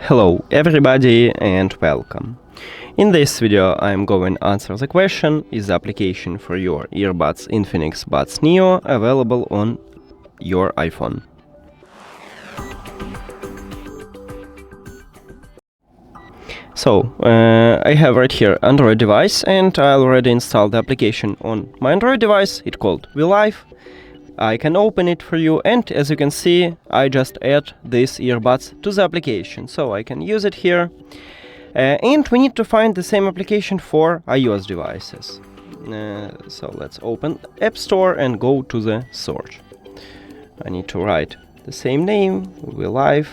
Hello everybody and welcome. In this video I am going to answer the question: is the application for your earbuds INFINIX Buds Neo available on your iPhone? So, I have right here Android device and I already installed the application on my Android device. It's called VLIVE. I can open it for you, and as you can see, I just add these earbuds to the application, so I can use it here. And we need to find the same application for iOS devices. So let's open App Store and go to the search. I need to write the same name, VLive,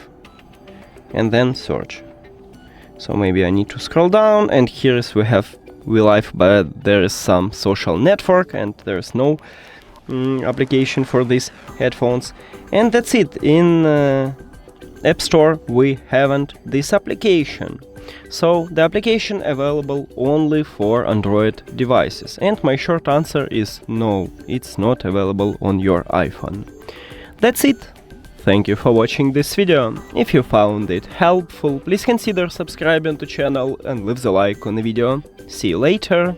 and then search. So maybe I need to scroll down, and here we have VLive, but there is some social network and there is no application for these headphones, and that's it. In App Store we haven't this application, so the application available only for Android devices, and my short answer is no, it's not available on your iPhone. That's it. Thank you for watching this video. If you found it helpful, please consider subscribing to the channel and leave the like on the video. See you later.